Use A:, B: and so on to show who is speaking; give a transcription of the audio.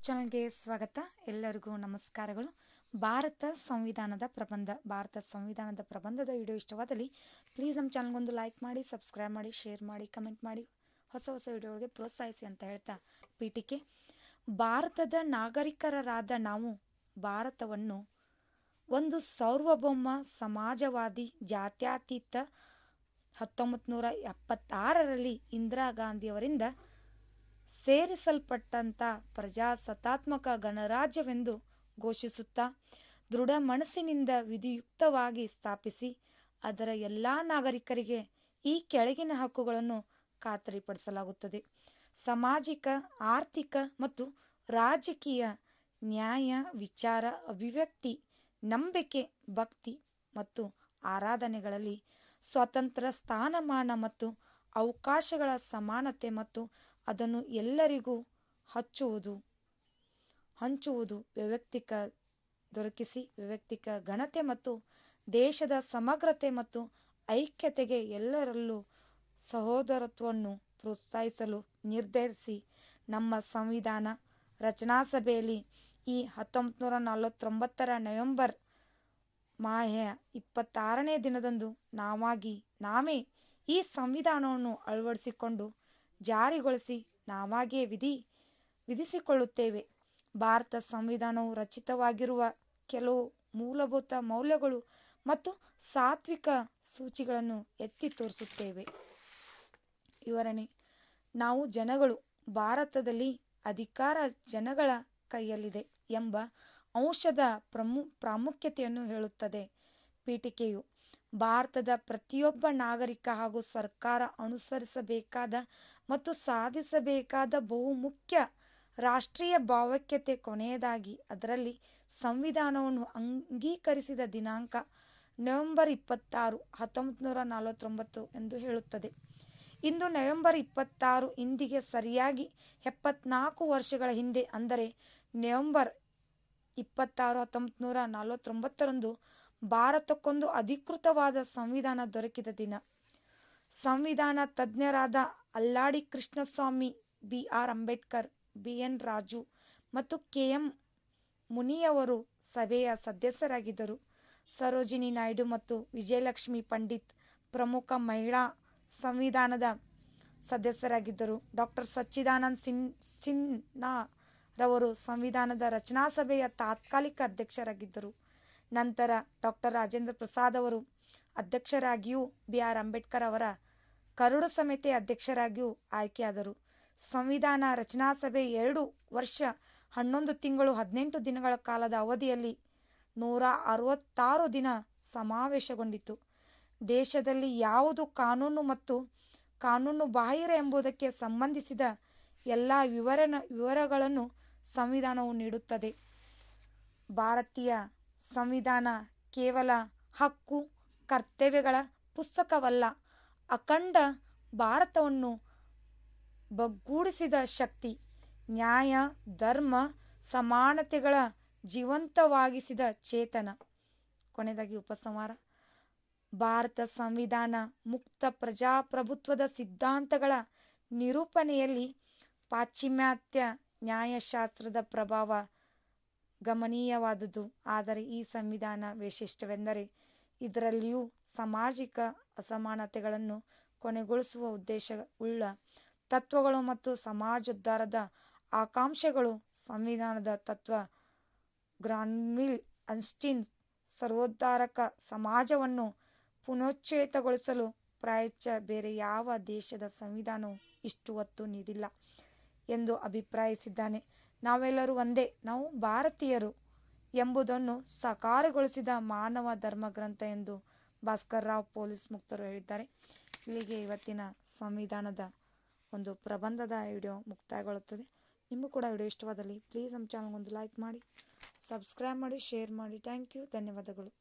A: ಚಾನಲ್ಗೆ ಸ್ವಾಗತ. ಎಲ್ಲರಿಗೂ ನಮಸ್ಕಾರಗಳು. ಭಾರತ ಸಂವಿಧಾನದ ಪ್ರಬಂಧದ ವಿಡಿಯೋ ಇಷ್ಟವಾದಲ್ಲಿ ಪ್ಲೀಸ್ ನಮ್ಮ ಚಾನಲ್ಗೊಂದು ಲೈಕ್ ಮಾಡಿ, ಸಬ್ಸ್ಕ್ರೈಬ್ ಮಾಡಿ, ಶೇರ್ ಮಾಡಿ, ಕಮೆಂಟ್ ಮಾಡಿ, ಹೊಸ ವಿಡಿಯೋಗಳಿಗೆ ಪ್ರೋತ್ಸಾಹಿಸಿ ಅಂತ ಹೇಳ್ತಾ ಪೀಠಿಕೆ. ಭಾರತದ ನಾಗರಿಕರಾದ ನಾವು ಭಾರತವನ್ನು ಒಂದು ಸಾರ್ವಭೌಮ ಸಮಾಜವಾದಿ ಜಾತ್ಯತೀತ 1976ರಲ್ಲಿ ಇಂದಿರಾ ಗಾಂಧಿಯವರಿಂದ ಸೇರಿಸಲ್ಪಟ್ಟಂಥ ಪ್ರಜಾಸತ್ತಾತ್ಮಕ ಗಣರಾಜ್ಯವೆಂದು ಘೋಷಿಸುತ್ತಾ ದೃಢ ಮನಸ್ಸಿನಿಂದ ವಿಧಿಯುಕ್ತವಾಗಿ ಸ್ಥಾಪಿಸಿ ಅದರ ಎಲ್ಲ ನಾಗರಿಕರಿಗೆ ಈ ಕೆಳಗಿನ ಹಕ್ಕುಗಳನ್ನು ಖಾತರಿಪಡಿಸಲಾಗುತ್ತದೆ. ಸಾಮಾಜಿಕ, ಆರ್ಥಿಕ ಮತ್ತು ರಾಜಕೀಯ ನ್ಯಾಯ, ವಿಚಾರ, ಅಭಿವ್ಯಕ್ತಿ, ನಂಬಿಕೆ, ಭಕ್ತಿ ಮತ್ತು ಆರಾಧನೆಗಳಲ್ಲಿ ಸ್ವತಂತ್ರ ಸ್ಥಾನಮಾನ ಮತ್ತು ಅವಕಾಶಗಳ ಸಮಾನತೆ ಮತ್ತು ಅದನ್ನು ಎಲ್ಲರಿಗೂ ಹಂಚುವುದು ವೈಯಕ್ತಿಕ ಘನತೆ ಮತ್ತು ದೇಶದ ಸಮಗ್ರತೆ ಮತ್ತು ಐಕ್ಯತೆಗೆ ಎಲ್ಲರಲ್ಲೂ ಸಹೋದರತ್ವವನ್ನು ಪ್ರೋತ್ಸಾಹಿಸಲು ನಿರ್ಧರಿಸಿ ನಮ್ಮ ಸಂವಿಧಾನ ರಚನಾ ಸಭೆಯಲ್ಲಿ ಈ 1949ರ ನವೆಂಬರ್ 26ನೇ ದಿನದಂದು ನಾವೇ ಈ ಸಂವಿಧಾನವನ್ನು ಅಳವಡಿಸಿಕೊಂಡು ಜಾರಿಗೊಳಿಸಿ ನಾವಾಗಿಯೇ ವಿಧಿಸಿಕೊಳ್ಳುತ್ತೇವೆ. ಭಾರತ ಸಂವಿಧಾನವು ರಚಿತವಾಗಿರುವ ಕೆಲವು ಮೂಲಭೂತ ಮೌಲ್ಯಗಳು ಮತ್ತು ಸಾತ್ವಿಕ ಸೂಚಿಗಳನ್ನು ಎತ್ತಿ ತೋರಿಸುತ್ತೇವೆ. ವಿವರಣೆ: ನಾವು ಜನಗಳು, ಭಾರತದಲ್ಲಿ ಅಧಿಕಾರ ಜನಗಳ ಕೈಯಲ್ಲಿದೆ ಎಂಬ ಅಂಶದ ಪ್ರಾಮುಖ್ಯತೆಯನ್ನು ಹೇಳುತ್ತದೆ. ಪೀಠಿಕೆಯು ಭಾರತದ ಪ್ರತಿಯೊಬ್ಬ ನಾಗರಿಕ ಹಾಗೂ ಸರ್ಕಾರ ಅನುಸರಿಸಬೇಕಾದ ಮತ್ತು ಸಾಧಿಸಬೇಕಾದ ಬಹುಮುಖ್ಯ ರಾಷ್ಟ್ರೀಯ ಭಾವೈಕ್ಯತೆ. ಕೊನೆಯದಾಗಿ, ಅದರಲ್ಲಿ ಸಂವಿಧಾನವನ್ನು ಅಂಗೀಕರಿಸಿದ ದಿನಾಂಕ ನವೆಂಬರ್ 26, 1949 ಎಂದು ಹೇಳುತ್ತದೆ. ಇಂದು ನವೆಂಬರ್ 26 ಇಂದಿಗೆ ಸರಿಯಾಗಿ 74 ವರ್ಷಗಳ ಹಿಂದೆ, ಅಂದರೆ ನವೆಂಬರ್ 26, 1949ರಂದು ಭಾರತಕ್ಕೊಂದು ಅಧಿಕೃತವಾದ ಸಂವಿಧಾನ ದೊರಕಿದ ದಿನ. ಸಂವಿಧಾನ ತಜ್ಞರಾದ ಅಲ್ಲಾಡಿ ಕೃಷ್ಣಸ್ವಾಮಿ, ಬಿ.ಆರ್. ಅಂಬೇಡ್ಕರ್, ಬಿ.ಎನ್. ರಾಜು ಮತ್ತು ಕೆ.ಎಂ. ಮುನಿಯವರು ಸಭೆಯ ಸದಸ್ಯರಾಗಿದ್ದರು. ಸರೋಜಿನಿ ನಾಯ್ಡು ಮತ್ತು ವಿಜಯಲಕ್ಷ್ಮಿ ಪಂಡಿತ್ ಪ್ರಮುಖ ಮಹಿಳಾ ಸಂವಿಧಾನದ ಸದಸ್ಯರಾಗಿದ್ದರು. ಡಾ. ಸಚ್ಚಿದಾನಂದ ಸಿನ್ಹಾ ರವರು ಸಂವಿಧಾನದ ರಚನಾ ಸಭೆಯ ತಾತ್ಕಾಲಿಕ ಅಧ್ಯಕ್ಷರಾಗಿದ್ದರು. ನಂತರ ಡಾ. ರಾಜೇಂದ್ರ ಪ್ರಸಾದ್ ಅವರು ಅಧ್ಯಕ್ಷರಾಗಿಯೂ ಬಿ.ಆರ್. ಅಂಬೇಡ್ಕರ್ ಅವರ ಕರಡು ಸಮಿತಿ ಅಧ್ಯಕ್ಷರಾಗಿಯೂ ಆಯ್ಕೆಯಾದರು. ಸಂವಿಧಾನ ರಚನಾ ಸಭೆ 2 ವರ್ಷ 11 ತಿಂಗಳು 18 ದಿನಗಳ ಕಾಲದ ಅವಧಿಯಲ್ಲಿ 166 ದಿನ ಸಮಾವೇಶಗೊಂಡಿತು. ದೇಶದಲ್ಲಿ ಯಾವುದು ಕಾನೂನು ಮತ್ತು ಕಾನೂನು ಬಾಹಿರ ಎಂಬುದಕ್ಕೆ ಸಂಬಂಧಿಸಿದ ಎಲ್ಲ ವಿವರಗಳನ್ನು ಸಂವಿಧಾನವು ನೀಡುತ್ತದೆ. ಭಾರತೀಯ ಸಂವಿಧಾನ ಕೇವಲ ಹಕ್ಕು ಕರ್ತವ್ಯಗಳ ಪುಸ್ತಕವಲ್ಲ, ಅಖಂಡ ಭಾರತವನ್ನು ಬಗ್ಗೂಡಿಸಿದ ಶಕ್ತಿ, ನ್ಯಾಯ, ಧರ್ಮ, ಸಮಾನತೆಗಳ ಜೀವಂತವಾಗಿಸಿದ ಚೇತನ. ಕೊನೆಯದಾಗಿ ಉಪಸಂಹಾರ: ಭಾರತ ಸಂವಿಧಾನ ಮುಕ್ತ ಪ್ರಜಾಪ್ರಭುತ್ವದ ಸಿದ್ಧಾಂತಗಳ ನಿರೂಪಣೆಯಲ್ಲಿ ಪಾಶ್ಚಿಮಾತ್ಯ ನ್ಯಾಯಶಾಸ್ತ್ರದ ಪ್ರಭಾವ ಗಮನೀಯವಾದುದು. ಆದರೆ ಈ ಸಂವಿಧಾನ ವೈಶಿಷ್ಟ್ಯವೆಂದರೆ ಇದರಲ್ಲಿಯೂ ಸಾಮಾಜಿಕ ಅಸಮಾನತೆಗಳನ್ನು ಕೊನೆಗೊಳಿಸುವ ಉದ್ದೇಶವುಳ್ಳ ತತ್ವಗಳು ಮತ್ತು ಸಮಾಜೋದ್ಧಾರದ ಆಕಾಂಕ್ಷೆಗಳು. ಸಂವಿಧಾನದ ತತ್ವ ಗ್ರಾನ್ವಿಲ್ ಅಸ್ಟಿನ್ ಸರ್ವೋದ್ಧಾರಕ ಸಮಾಜವನ್ನು ಪುನಶ್ಚೇತನಗೊಳಿಸಲು ಪ್ರಾಚ್ಯ ಬೇರೆ ಯಾವ ದೇಶದ ಸಂವಿಧಾನವೂ ಇಷ್ಟು ಒತ್ತು ನೀಡಿಲ್ಲ ಎಂದು ಅಭಿಪ್ರಾಯಿಸಿದ್ದಾನೆ. ನಾವೆಲ್ಲರೂ ಒಂದೇ, ನಾವು ಭಾರತೀಯರು ಎಂಬುದನ್ನು ಸಾಕಾರಗೊಳಿಸಿದ ಮಾನವ ಧರ್ಮಗ್ರಂಥ ಎಂದು ಭಾಸ್ಕರ್ ರಾವ್ ಪೊಲೀಸ್ ಮುಕ್ತರು ಹೇಳಿದ್ದಾರೆ. ಇಲ್ಲಿಗೆ ಇವತ್ತಿನ ಸಂವಿಧಾನದ ಒಂದು ಪ್ರಬಂಧದ ವಿಡಿಯೋ ಮುಕ್ತಾಯಗೊಳ್ಳುತ್ತದೆ. ನಿಮಗೂ ಕೂಡ ವಿಡಿಯೋ ಇಷ್ಟವಾದಲ್ಲಿ ಪ್ಲೀಸ್ ನಮ್ಮ ಚಾನಲ್ಗೊಂದು ಲೈಕ್ ಮಾಡಿ, ಸಬ್ಸ್ಕ್ರೈಬ್ ಮಾಡಿ, ಶೇರ್ ಮಾಡಿ. ಥ್ಯಾಂಕ್ ಯು, ಧನ್ಯವಾದಗಳು.